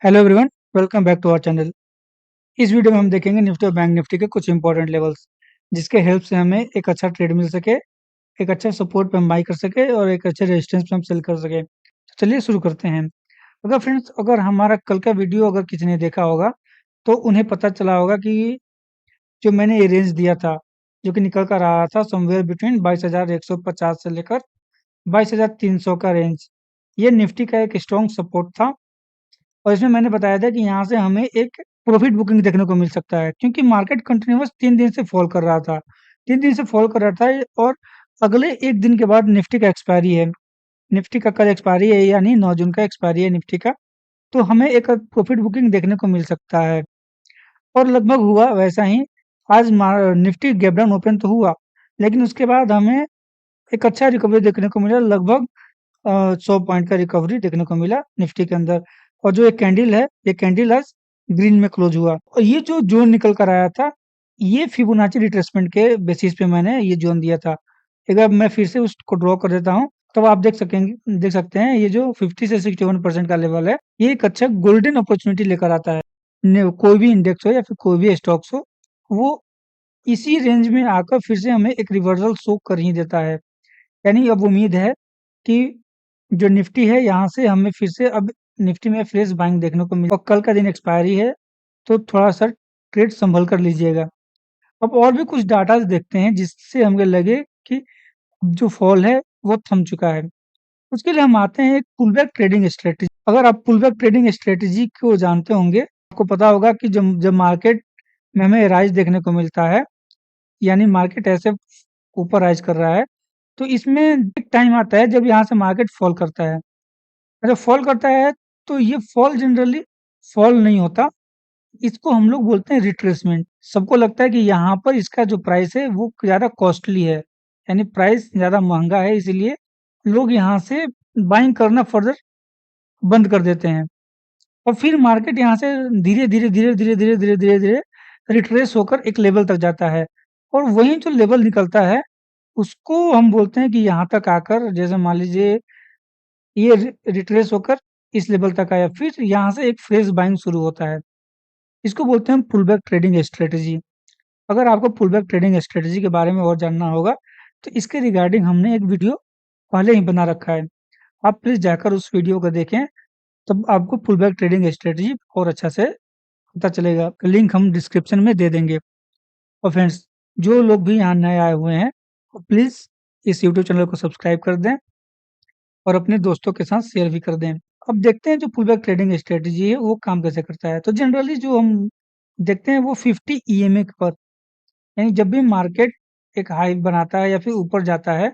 Hello everyone, welcome back to our channel. इस video में हम देखेंगे निफ्टी और बैंक निफ्टी के कुछ इंपॉर्टेंट लेवल्स, जिसके हेल्प से हमें एक अच्छा ट्रेड मिल सके, एक अच्छा सपोर्ट पे हम बाई कर सके और एक अच्छे रेजिस्टेंस पे हम सेल कर सके। तो चलिए शुरू करते हैं। अगर हमारा कल का वीडियो अगर किसी ने देखा होगा तो उन्हें पता चला होगा कि जो मैंने ये रेंज दिया था, जो कि निकल कर रहा था समवेयर बिटवीन 22,150 से लेकर 22,300 का रेंज, ये निफ्टी का एक स्ट्रॉन्ग सपोर्ट था। और इसमें मैंने बताया था कि यहाँ से हमें एक प्रॉफिट बुकिंग देखने को मिल सकता है, क्योंकि मार्केट कंटिन्यूअस 3 दिन से फॉल कर रहा था। 3 दिन से फॉल कर रहा था और अगले 1 दिन के बाद निफ्टी का एक्सपायरी है। निफ्टी का कल एक्सपायरी है, यानी 9 जून का एक्सपायरी है निफ्टी का। तो हमें एक प्रॉफिट बुकिंग देखने को मिल सकता है और लगभग हुआ वैसा ही। आज निफ्टी गैप डाउन ओपन तो हुआ, लेकिन उसके बाद हमें एक अच्छा रिकवरी देखने को मिला। लगभग 100 पॉइंट का रिकवरी देखने को मिला निफ्टी के अंदर। और जो एक कैंडल है, ये कैंडल आज ग्रीन में क्लोज हुआ और ये जो जोन निकल कर आया था, ये फिबोनाची रिट्रेसमेंट के बेसिस पे मैंने ये जोन दिया था। एक बार मैं फिर से उसको ड्रॉ कर देता हूँ, तब आप देख सकते हैं ये जो 50 से 61% का लेवल है, ये एक अच्छा गोल्डन अपॉर्चुनिटी लेकर आता है। कोई भी इंडेक्स हो या फिर कोई भी स्टॉक्स हो, वो इसी रेंज में आकर फिर से हमें एक रिवर्सल शो कर ही देता है। यानी अब उम्मीद है कि जो निफ्टी है, यहाँ से हमें फिर से अब निफ्टी में फ्रेश बाइंग देखने को मिले। और कल का दिन एक्सपायरी है, तो थोड़ा-सा ट्रेड सँभल कर लीजिएगा। अब और भी कुछ डाटा देखते हैं जिससे हमें लगे कि जो फॉल है वो थम चुका है। उसके लिए हम आते हैं एक पुल बैक ट्रेडिंग स्ट्रैटेजी। अगर आप पुल बैक ट्रेडिंग स्ट्रैटेजी को जानते होंगे, आपको पता होगा कि जब जब मार्केट में हमें राइज़ देखने को मिलता है, यानी मार्केट ऐसे ऊपर राइज़ कर रहा है, तो इसमें एक टाइम आता है जब यहाँ से मार्केट फॉल करता है। जब फॉल करता है, तो ये फॉल जनरली फॉल नहीं होता, इसको हम लोग बोलते हैं रिट्रेसमेंट। सबको लगता है कि यहाँ पर इसका जो प्राइस है वो ज़्यादा कॉस्टली है, यानी प्राइस ज़्यादा महँगा है, इसीलिए लोग यहाँ से बाइंग करना फर्दर बंद कर देते हैं। और फिर मार्केट यहाँ से धीरे-धीरे, धीरे-धीरे, धीरे-धीरे, धीरे-धीरे रिट्रेस होकर एक लेवल तक जाता है और वही जो लेवल निकलता है, उसको हम बोलते हैं कि यहाँ तक आकर, जैसे मान लीजिए ये रिट्रेस होकर इस लेवल तक आया, फिर यहाँ से एक फ्रेश बाइंग शुरू होता है। इसको बोलते हैं पुल बैक ट्रेडिंग स्ट्रेटजी। अगर आपको पुल बैक ट्रेडिंग स्ट्रेटजी के बारे में और जानना होगा, तो इसके रिगार्डिंग हमने एक वीडियो पहले ही बना रखा है। आप प्लीज़ जाकर उस वीडियो को देखें, तब आपको पुल बैक ट्रेडिंग स्ट्रेटजी और अच्छा से पता चलेगा। लिंक हम डिस्क्रिप्शन में दे देंगे। और फ्रेंड्स, जो लोग भी यहाँ नए आए हुए हैं, वो प्लीज़ इस यूट्यूब चैनल को सब्सक्राइब कर दें और अपने दोस्तों के साथ शेयर भी कर दें। अब देखते हैं जो पुल बैक ट्रेडिंग स्ट्रेटजी है वो काम कैसे करता है। तो जनरली जो हम देखते हैं वो 50 ईएमए पर, यानी जब भी मार्केट एक हाई बनाता है या फिर ऊपर जाता है,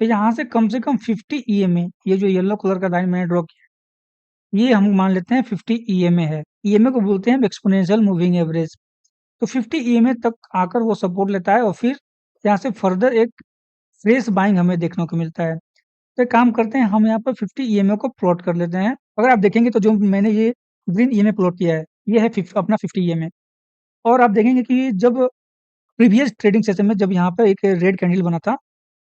तो यहाँ से कम 50 ईएमए, ये जो येलो कलर का लाइन मैंने ड्रॉ किया, ये हम मान लेते हैं 50 ईएमए है। ईएमए को बोलते हैं एक्सपोनेंशियल मूविंग एवरेज। तो 50 ईएमए तक आकर वो सपोर्ट लेता है और फिर यहाँ से फर्दर एक फ्रेश बाइंग हमें देखने को मिलता है। तो एक काम करते हैं, हम यहाँ पर 50 ईएमए को प्लॉट कर लेते हैं। अगर आप देखेंगे तो जो मैंने ये ग्रीन ईएमए प्लॉट किया है, ये है अपना 50 ईएमए। और आप देखेंगे कि जब प्रीवियस ट्रेडिंग सेशन में जब यहाँ पर एक रेड कैंडल बना था,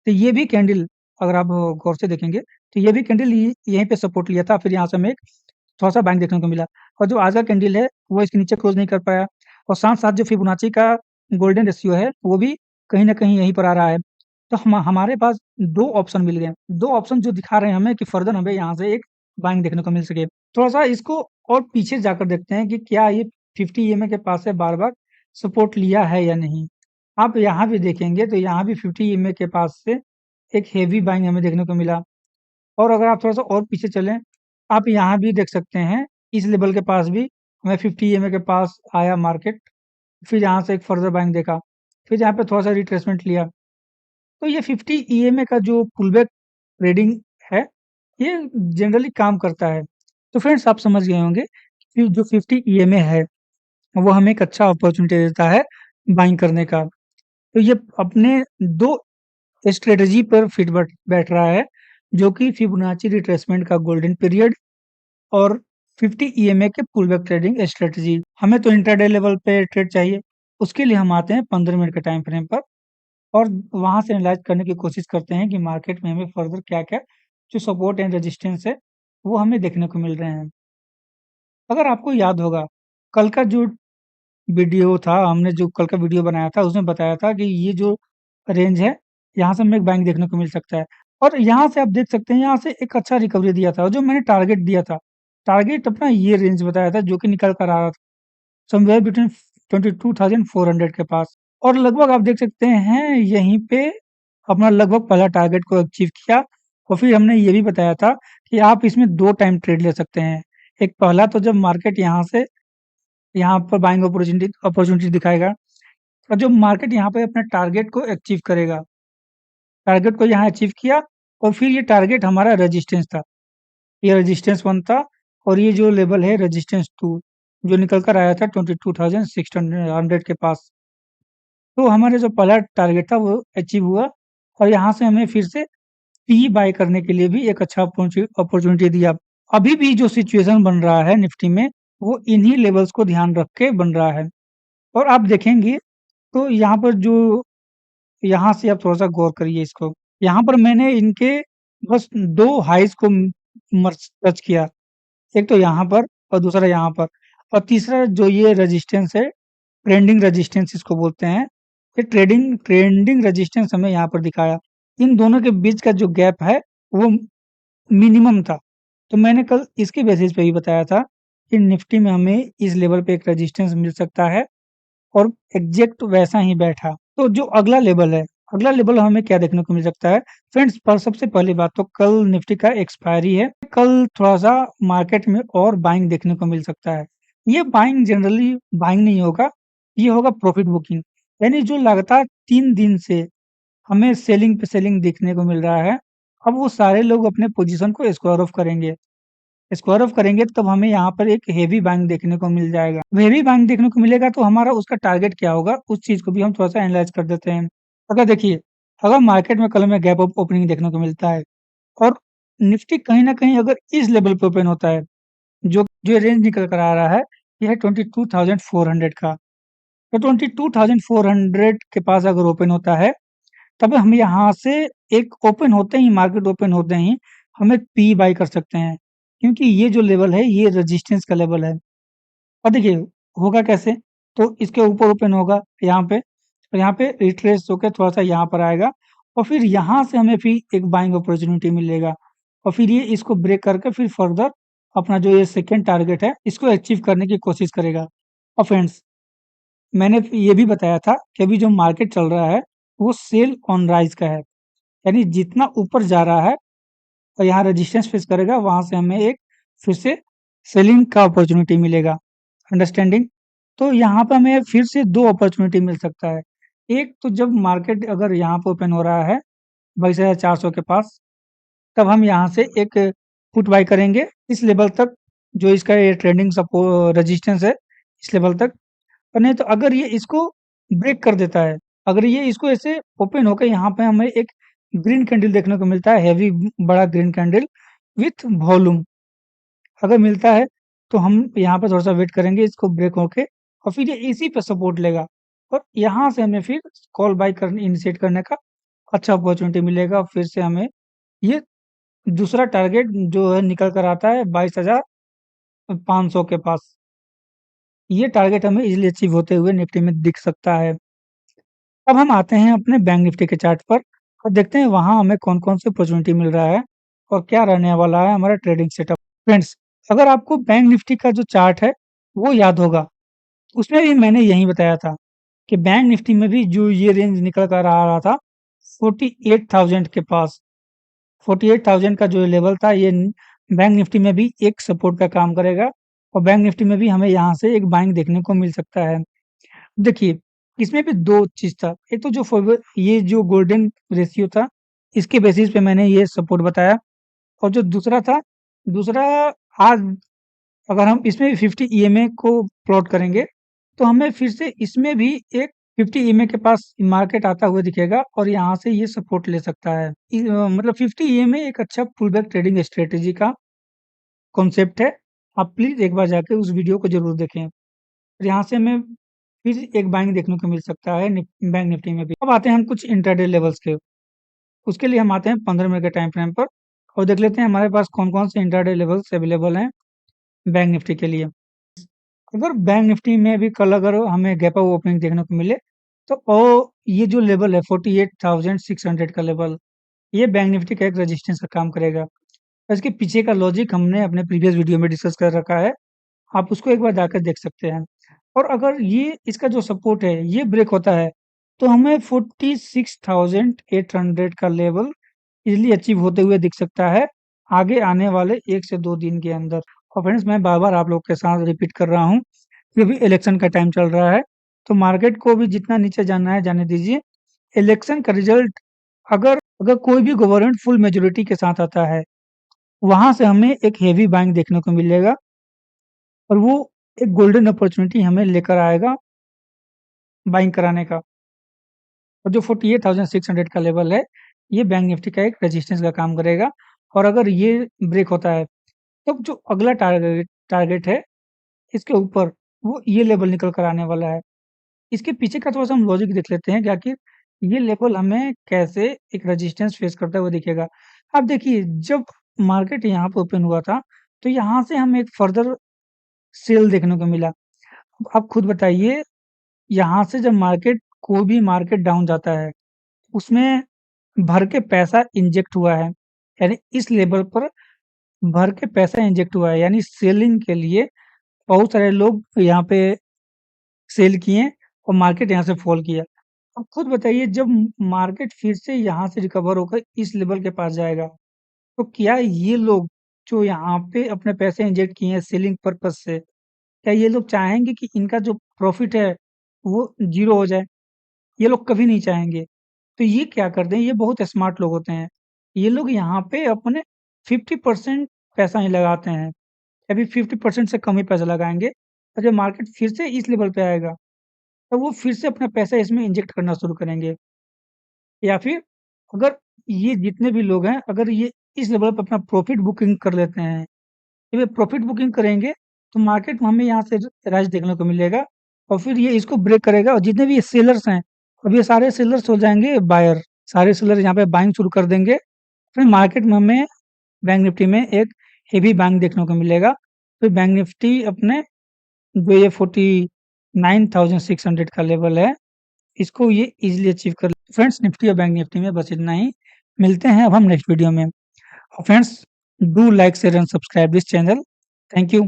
तो ये भी कैंडल, अगर आप गौर से देखेंगे, तो ये भी कैंडल यहीं पे सपोर्ट लिया था, फिर यहाँ से हमें एक थोड़ा-सा बाइंग देखने को मिला। और जो आज का कैंडल है, वो इसके नीचे क्लोज़ नहीं कर पाया और साथ-साथ जो फिबोनाची का गोल्डन रेशियो है, वो भी कहीं न कहीं यहीं पर आ रहा है। तो हमारे पास 2 ऑप्शन मिल गए। 2 ऑप्शन जो दिखा रहे हैं हमें कि फर्दर हमें यहाँ से एक बाइंग देखने को मिल सके। थोड़ा-सा इसको और पीछे जाकर देखते हैं कि क्या ये 50 ईएमए के पास से बार-बार सपोर्ट लिया है या नहीं। आप यहाँ भी देखेंगे तो यहाँ भी 50 ईएमए के पास से एक हेवी बाइंग हमें देखने को मिला। और अगर आप थोड़ा-सा और पीछे चलें, आप यहाँ भी देख सकते हैं, इस लेवल के पास भी हमें 50 ईएमए के पास आया मार्केट, फिर यहाँ से एक फर्दर बाइंग देखा, फिर यहाँ पे थोड़ा-सा रिट्रेसमेंट लिया। तो ये 50 ईएमए का जो पुलबैक ट्रेडिंग है, ये जनरली काम करता है। तो फ्रेंड्स, आप समझ गए होंगे कि जो 50 ईएमए है, वो हमें एक अच्छा अपॉर्चुनिटी देता है बाइंग करने का। तो ये अपने 2 स्ट्रैटेजी पर फिट बैठ रहा है, जो कि फिबोनाची रिट्रेसमेंट का गोल्डन पीरियड और 50 ईएमए के पुल बैक ट्रेडिंग स्ट्रेटजी। हमें तो इंट्राडे लेवल पे ट्रेड चाहिए, उसके लिए हम आते हैं 15 मिनट के टाइम फ्रेम पर और वहाँ से एनालाइज़ करने की कोशिश करते हैं कि मार्केट में हमें फर्दर क्या-क्या जो सपोर्ट एंड रेजिस्टेंस है, वो हमें देखने को मिल रहे हैं। अगर आपको याद होगा, कल का जो वीडियो था, हमने जो कल का वीडियो बनाया था, उसमें बताया था कि ये जो रेंज है, यहाँ से हमें एक बाइंग देखने को मिल सकता है। और यहाँ से आप देख सकते हैं, यहाँ से एक अच्छा रिकवरी दिया था, और जो मैंने टारगेट दिया था, टारगेट अपना ये रेंज बताया था, जो कि निकल कर आ रहा था, समवेयर बिटवीन 22,400 के पास। और लगभग आप देख सकते हैं, यहीं पे अपना लगभग पहला टारगेट को अचीव किया। और फिर हमने ये भी बताया था कि आप इसमें 2 टाइम ट्रेड ले सकते हैं। एक पहला तो जब मार्केट यहाँ से यहाँ पर बाइंग अपॉर्चुनिटी अपॉर्चुनिटी दिखाएगा, और जो मार्केट यहाँ पे अपने टारगेट को अचीव करेगा, टारगेट को यहाँ अचीव किया, और फिर ये टारगेट हमारा रेजिस्टेंस था, ये रेजिस्टेंस 1 था, और ये जो लेवल है रेजिस्टेंस 2, जो निकल कर आया था 22,600 के पास। तो हमारा जो पहला टारगेट था वो अचीव हुआ, और यहाँ से हमें फिर से पी बाय करने के लिए भी एक अच्छा अपॉर्चुनिटी दिया। अभी भी जो सिचुएशन बन रहा है निफ्टी में, वो इन्हीं लेवल्स को ध्यान रख के बन रहा है। और आप देखेंगे तो यहाँ पर जो यहाँ से आप थोड़ा-सा गौर करिए इसको। यहाँ पर मैंने इनके बस 2 हाइज़ को मर्ज टच किया। एक तो यहाँ पर और दूसरा यहाँ पर, और तीसरा जो ये रेजिस्टेंस है, ट्रेंडिंग रेजिस्टेंस इसको बोलते हैं। ये ट्रेंडिंग रेजिस्टेंस हमें यहाँ पर दिखाया। इन दोनों के बीच का जो गैप है, वो मिनिमम था। तो मैंने कल इसके बेसिस पे ही बताया था कि निफ्टी में हमें इस लेवल पे एक रेजिस्टेंस मिल सकता है, और एग्ज़ैक्ट वैसा ही बैठा। तो जो अगला लेवल हमें क्या देखने को मिल सकता है? फ्रेंड्स, पर सबसे पहली बात तो कल निफ्टी का एक्सपायरी है। कल थोड़ा-सा मार्केट में और बाइंग देखने को मिल सकता है। ये बाइंग जनरली बाइंग नहीं होगा, ये होगा प्रॉफिट बुकिंग। यानी जो लगातार 3 दिन से हमें सेलिंग पे सेलिंग देखने को मिल रहा है, अब वो सारे लोग अपने पोज़ीशन को स्क्वायर ऑफ करेंगे। स्क्वायर ऑफ करेंगे तब हमें यहाँ पर एक हेवी बाइंग देखने को मिल जाएगा। हेवी बाइंग देखने को मिलेगा तो हमारा उसका टारगेट क्या होगा, उस चीज़ को भी हम थोड़ा-सा एनालाइज़ कर देते हैं। अगर देखिए, अगर मार्केट में कल हमें गैप अप ओपनिंग देखने को मिलता है, और निफ्टी कहीं न कहीं अगर इस लेवल पे ओपन होता है, जो जो रेंज निकल कर आ रहा है, ये है 22,400 का। तो 22,400 के पास अगर ओपन होता है, तब हम यहाँ से एक ओपन होते ही, मार्केट ओपन होते ही हम एक पी बाय कर सकते हैं, क्योंकि ये जो लेवल है, ये रेजिस्टेंस का लेवल है। और देखिए, होगा कैसे? तो इसके ऊपर ओपन होगा यहाँ पे, और यहाँ पे रिट्रेस होके थोड़ा-सा यहाँ पर आएगा, और फिर यहाँ से हमें फिर एक बाइंग अपॉर्च्युनिटी मिलेगा, और फिर ये इसको ब्रेक करके फिर फर्दर अपना जो ये सेकंड टारगेट है, इसको अचीव करने की कोशिश करेगा। और फ्रेंड्स, मैंने ये भी बताया था कि अभी जो मार्केट चल रहा है, वो सेल ऑन राइज़ का है। यानी जितना ऊपर जा रहा है और यहाँ रेजिस्टेंस फेस करेगा, वहाँ से हमें एक फिर से सेलिंग का अपॉर्च्युनिटी मिलेगा। अंडरस्टैंडिंग? तो यहाँ पे हमें फिर से 2 अपॉर्च्युनिटी मिल सकता है। एक तो जब मार्केट अगर यहाँ पे ओपन हो रहा है 22,400 के पास, तब हम यहाँ से एक पुट बाय करेंगे इस लेवल तक, जो इसका ये ट्रेंडिंग रेजिस्टेंस है, इस लेवल तक। और नहीं तो अगर ये इसको ब्रेक कर देता है, अगर ये इसको ऐसे ओपन होके यहाँ पे हमें एक ग्रीन कैंडल देखने को मिलता है, हेवी बड़ा ग्रीन कैंडल विथ वॉल्यूम अगर मिलता है, तो हम यहाँ पे थोड़ा-सा वेट करेंगे इसको ब्रेक होके, और फिर ये इसी पे सपोर्ट लेगा, और यहाँ से हमें फिर कॉल बाय करने इनिशिएट करने का अच्छा अपॉर्च्युनिटी मिलेगा, और फिर से हमें ये दूसरा टारगेट जो है निकल कर आता है 22,500 के पास। ये टारगेट हमें इज़िली अचीव होते हुए निफ्टी में दिख सकता है। अब हम आते हैं अपने बैंक निफ्टी के चार्ट पर, और देखते हैं वहाँ हमें कौन-कौन से अपॉर्च्युनिटी मिल रहा है, और क्या रहने वाला है हमारा ट्रेडिंग सेटअप। फ्रेंड्स, अगर आपको बैंक निफ्टी का जो चार्ट है, वो याद होगा, उसमें भी मैंने यही बताया था कि बैंक निफ्टी में भी जो ये रेंज निकल कर आ रहा था 48,000 के पास, 48,000 का जो लेवल था, ये बैंक निफ्टी में भी एक सपोर्ट का काम करेगा, और बैंक निफ्टी में भी हमें यहाँ से एक बाइंग देखने को मिल सकता है। देखिए, इसमें भी 2 चीज़ था। एक तो जो ये जो गोल्डन रेशियो था, इसके बेसिस पे मैंने ये सपोर्ट बताया, और जो दूसरा था, दूसरा आज अगर हम इसमें भी 50 ईएमए को प्लॉट करेंगे, तो हमें फिर से इसमें भी एक 50 ईएमए के पास मार्केट आता हुआ दिखेगा, और यहाँ से ये सपोर्ट ले सकता है। मतलब 50 ईएमए एक अच्छा पुल बैक ट्रेडिंग स्ट्रैटेजी का कॉन्सेप्ट है। आप प्लीज़ एक बार जाके उस वीडियो को ज़रूर देखें। और यहाँ से हमें फिर एक बाइंग देखने को मिल सकता है बैंक निफ्टी में भी। अब आते हैं हम कुछ इंट्राडे लेवल्स के। उसके लिए हम आते हैं 15 मिनट के टाइम फ्रेम पर, और देख लेते हैं हमारे पास कौन-कौन से इंट्राडे लेवल्स अवेलेबल हैं। बैंक निफ्टी के लिए। अगर बैंक निफ्टी में भी कल अगर हमें गैप अप ओपनिंग देखने को मिले, तो ये जो लेवल है 48,600 का लेवल, ये बैंक निफ्टी का एक रेजिस्टेंस का काम करेगा। इसके पीछे का लॉजिक हमने अपने प्रीवियस वीडियो में डिस्कस कर रखा है, आप उसको एक बार जाकर देख सकते हैं। और अगर ये इसका जो सपोर्ट है, ये ब्रेक होता है, तो हमें 46,800 का लेवल ईज़िली अचीव होते हुए दिख सकता है, आगे आने वाले 1 से 2 दिन के अंदर। और फ्रेंड्स, मैं बार-बार आप लोग के साथ रिपीट कर रहा हूँ, कि अभी इलेक्शन का टाइम चल रहा है, तो मार्केट को भी जितना नीचे जाना है जाने दीजिए। इलेक्शन का रिज़ल्ट अगर अगर कोई भी गवर्नमेंट फुल मेजॉरिटी के साथ आता है, वहाँ से हमें एक हेवी बाइंग देखने को मिलेगा और वो एक गोल्डन अपॉर्च्युनिटी हमें लेकर आएगा बाइंग कराने का। और जो 48,600 का लेवल है, ये बैंक निफ्टी का एक रेजिस्टेंस का काम करेगा और अगर ये ब्रेक होता है, तब जो अगला टारगेट टारगेट है, इसके ऊपर वो ये लेवल निकल कर आने वाला है। इसके पीछे का थोड़ा-सा हम लॉजिक देख लेते हैं कि आखिर ये लेवल हमें कैसे एक रेजिस्टेंस फेस करता हुआ दिखेगा। अब देखिए, जब मार्केट यहाँ पे ओपन हुआ था, तो यहाँ से हमें एक फर्दर सेल देखने को मिला। अब आप खुद बताइए, यहाँ से जब कोई भी मार्केट डाउन जाता है, उसमें भर के पैसा इंजेक्ट हुआ है। यानी इस लेवल पर भर के पैसा इंजेक्ट हुआ है, यानी सेलिंग के लिए बहुत सारे लोग यहाँ पे सेल किए और मार्केट यहाँ से फॉल किया। अब खुद बताइए, जब मार्केट फिर से यहाँ से रिकवर होकर इस लेवल के पास जाएगा, तो क्या ये लोग जो यहाँ पे अपने पैसे इंजेक्ट किए हैं सेलिंग पर्पज़ से, क्या ये लोग चाहेंगे कि इनका जो प्रॉफ़िट है, वो ज़ीरो हो जाए? ये लोग कभी नहीं चाहेंगे। तो ये क्या करते हैं, ये बहुत स्मार्ट लोग होते हैं। ये लोग यहाँ पे अपने 50% पैसा ही लगाते हैं। अभी 50% से कम ही पैसा लगाएँगे और जब मार्केट फिर से इस लेवल पे आएगा, तो वो फिर से अपना पैसा इसमें इंजेक्ट करना शुरू करेंगे। या फिर अगर ये जितने भी लोग हैं, अगर ये इस लेवल पे अपना प्रॉफ़िट बुकिंग कर लेते हैं, जब ये प्रॉफ़िट बुकिंग करेंगे, तो मार्केट में हमें यहाँ से राइज़ देखने को मिलेगा और फिर ये इसको ब्रेक करेगा और जितने भी ये सेलर्स हैं, अब ये सारे सेलर्स हो जाएँगे बायर। सारे सेलर यहाँ पे बाइंग शुरू कर देंगे। फिर मार्केट में हमें बैंक निफ्टी में एक हेवी बाइंग देखने को मिलेगा। फिर बैंक निफ्टी अपने जो ये 49,600 का लेवल है, इसको ये ईज़िली अचीव कर फ्रेंड्स, निफ्टी और बैंक निफ्टी में बस इतना ही। मिलते हैं अब हम नेक्स्ट वीडियो में। और friends, do like, share and subscribe this channel. Thank you.